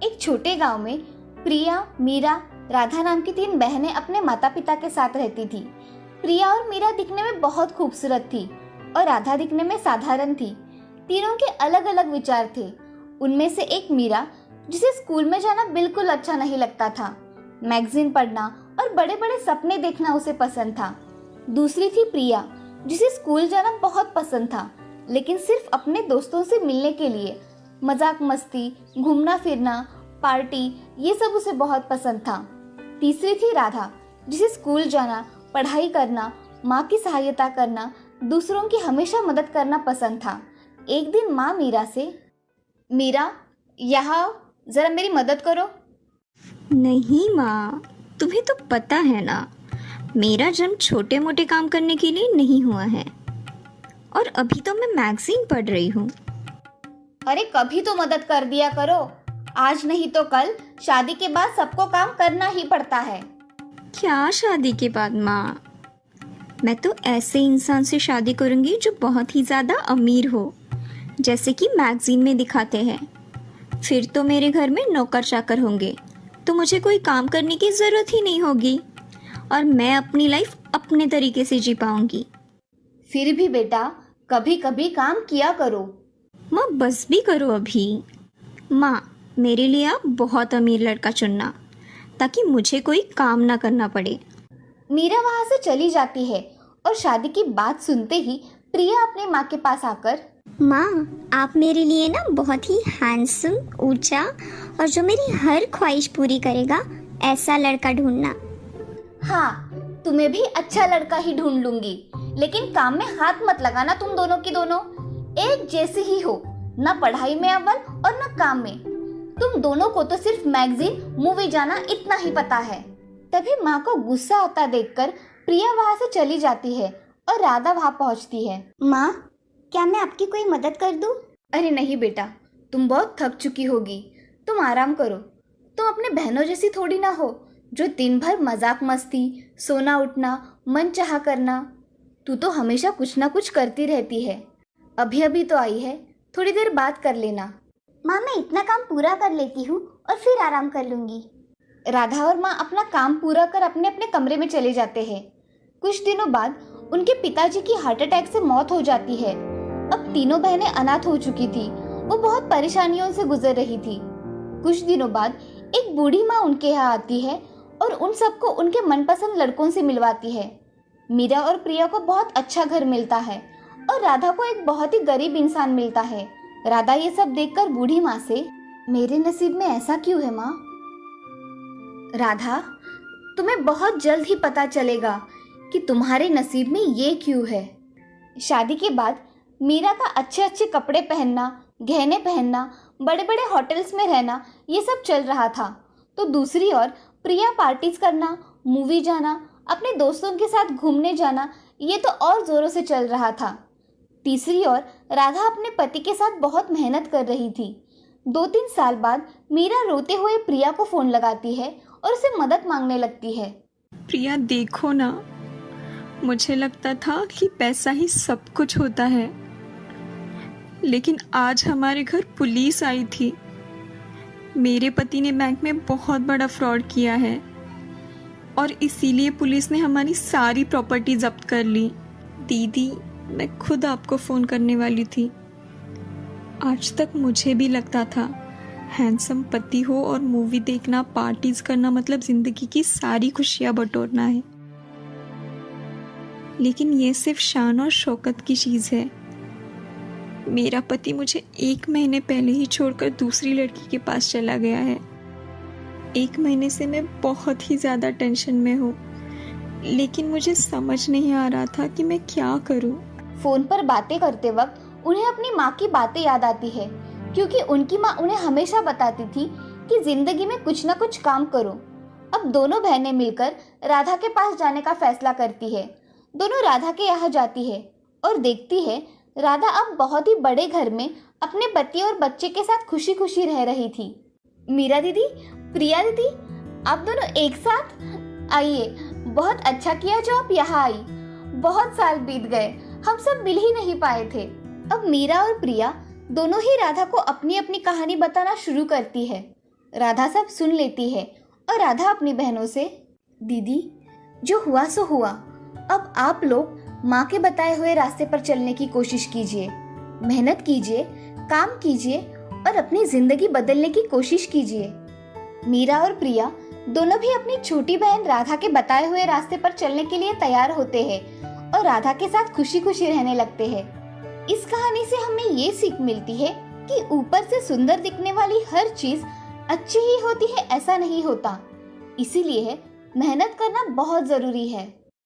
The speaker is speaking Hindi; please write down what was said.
एक छोटे गांव में प्रिया, मीरा, राधा नाम की 3 बहनें अपने माता पिता के साथ रहती थी। प्रिया और मीरा दिखने में बहुत खूबसूरत थी और राधा दिखने में साधारण थी। तीनों के अलग अलग विचार थे। उनमें से एक मीरा, जिसे स्कूल में जाना बिल्कुल अच्छा नहीं लगता था। मैगजीन पढ़ना और बड़े बड़े सपने देखना उसे पसंद था। दूसरी थी प्रिया, जिसे स्कूल जाना बहुत पसंद था, लेकिन सिर्फ अपने दोस्तों से मिलने के लिए। मजाक मस्ती, घूमना फिरना, पार्टी, ये सब उसे बहुत पसंद था। तीसरी थी राधा, जिसे स्कूल जाना, पढ़ाई करना, माँ की सहायता करना, दूसरों की हमेशा मदद करना पसंद था। एक दिन माँ मीरा से, मीरा यहाँ जरा मेरी मदद करो। नहीं माँ, तुम्हें तो पता है ना, मेरा जन्म छोटे मोटे काम करने के लिए नहीं हुआ है। और अभी तो मैं मैगजीन पढ़ रही हूँ। अरे कभी तो मदद कर दिया करो, आज नहीं तो कल शादी के बाद सबको काम करना ही पड़ता है। क्या शादी के बाद माँ? मैं तो ऐसे इंसान से शादी करूँगी जो बहुत ही ज़्यादा अमीर हो, जैसे कि मैगजीन में दिखाते हैं। फिर तो मेरे घर में नौकर चाकर होंगे, तो मुझे कोई काम करने की ज़रूरत ही नहीं होगी और मैं अपनी लाइफ अपने तरीके से जी पाऊँगी। फिर भी बेटा, कभी कभी काम किया करो। माँ बस भी करो अभी। माँ, मेरे लिए आप बहुत अमीर लड़का चुनना, ताकि मुझे कोई काम ना करना पड़े। मीरा वहां से चली जाती है और शादी की बात सुनते ही प्रिया अपनी माँ के पास आकर, माँ, आप मेरे लिए ना बहुत ही हैंडसम, ऊंचा और जो मेरी हर ख्वाहिश पूरी करेगा ऐसा लड़का ढूंढना। हाँ, तुम्हें भी अच्छा लड़का ही ढूंढ लूंगी, लेकिन काम में हाथ मत लगाना। तुम दोनों की दोनों एक जैसे ही हो, न पढ़ाई में अव्वल और न काम में। तुम दोनों को तो सिर्फ मैगजीन, मूवी जाना इतना ही पता है। तभी माँ को गुस्सा आता देखकर प्रिया वहाँ से चली जाती है और राधा वहाँ पहुँचती है। माँ, क्या मैं आपकी कोई मदद कर दूँ? अरे नहीं बेटा, तुम बहुत थक चुकी होगी, तुम आराम करो। तुम अपने बहनों जैसी थोड़ी ना हो, जो दिन भर मजाक मस्ती, सोना उठना, मन चाहा करना। तू तो हमेशा कुछ ना कुछ करती रहती है। अभी अभी तो आई है, थोड़ी देर बात कर लेना। माँ, मैं इतना काम पूरा कर लेती हूँ और फिर आराम कर लूँगी। राधा और माँ अपना काम पूरा कर अपने अपने कमरे में चले जाते हैं। कुछ दिनों बाद उनके पिताजी की हार्ट अटैक से मौत हो जाती है। अब तीनों बहनें अनाथ हो चुकी थी। वो बहुत परेशानियों से गुजर रही थी। कुछ दिनों बाद एक बूढ़ी माँ उनके यहाँ आती है और उन सबको उनके मनपसंद लड़कों से मिलवाती है। मीरा और प्रिया को बहुत अच्छा घर मिलता है और राधा को एक बहुत ही गरीब इंसान मिलता है। राधा ये सब देखकर बूढ़ी माँ से, मेरे नसीब में ऐसा क्यों है माँ? राधा, तुम्हें बहुत जल्द ही पता चलेगा कि तुम्हारे नसीब में ये क्यों है। शादी के बाद मीरा का अच्छे अच्छे कपड़े पहनना, गहने पहनना, बड़े बड़े होटल्स में रहना, ये सब चल रहा था। तो दूसरी ओर प्रिया पार्टीज करना, मूवी जाना, अपने दोस्तों के साथ घूमने जाना, ये तो और जोरों से चल रहा था। तीसरी ओर राधा अपने पति के साथ बहुत मेहनत कर रही थी। 2-3 साल बाद मीरा रोते हुए प्रिया को फोन लगाती है और उसे मदद मांगने लगती है। प्रिया देखो ना, मुझे लगता था कि पैसा ही सब कुछ होता है, लेकिन आज हमारे घर पुलिस आई थी। मेरे पति ने बैंक में बहुत बड़ा फ्रॉड किया है और इसीलिए पुलिस ने हमारी सारी प्रॉपर्टी जब्त कर ली। दीदी, मैं खुद आपको फ़ोन करने वाली थी। आज तक मुझे भी लगता था हैंडसम पति हो और मूवी देखना, पार्टीज करना मतलब ज़िंदगी की सारी खुशियाँ बटोरना है, लेकिन ये सिर्फ शान और शौकत की चीज़ है। मेरा पति मुझे 1 महीने पहले ही छोड़कर दूसरी लड़की के पास चला गया है। 1 महीने से मैं बहुत ही ज़्यादा टेंशन में हूँ, लेकिन मुझे समझ नहीं आ रहा था कि मैं क्या करूँ। फोन पर बातें करते वक्त उन्हें अपनी माँ की बातें याद आती है, क्योंकि उनकी माँ उन्हें हमेशा बताती थी कि जिंदगी में कुछ ना कुछ काम करो। अब दोनों बहनें मिलकर राधा के पास जाने का फैसला करती है। दोनों राधा के यहाँ जाती है और देखती है राधा अब बहुत ही बड़े घर में अपने पति और बच्चे के साथ खुशी खुशी रह रही थी। मीरा दीदी, प्रिया दीदी, आप दोनों एक साथ आइए। बहुत अच्छा किया जो आप यहाँ आई। बहुत साल बीत गए, हम सब मिल ही नहीं पाए थे। अब मीरा और प्रिया दोनों ही राधा को अपनी अपनी कहानी बताना शुरू करती है। राधा सब सुन लेती है और राधा अपनी बहनों से, दीदी जो हुआ सो हुआ, अब आप लोग माँ के बताए हुए रास्ते पर चलने की कोशिश कीजिए, मेहनत कीजिए, काम कीजिए और अपनी जिंदगी बदलने की कोशिश कीजिए। मीरा और प्रिया दोनों भी अपनी छोटी बहन राधा के बताए हुए रास्ते पर चलने के लिए तैयार होते हैं और राधा के साथ खुशी खुशी रहने लगते हैं। इस कहानी से हमें ये सीख मिलती है कि ऊपर से सुंदर दिखने वाली हर चीज अच्छी ही होती है ऐसा नहीं होता, इसीलिए मेहनत करना बहुत जरूरी है।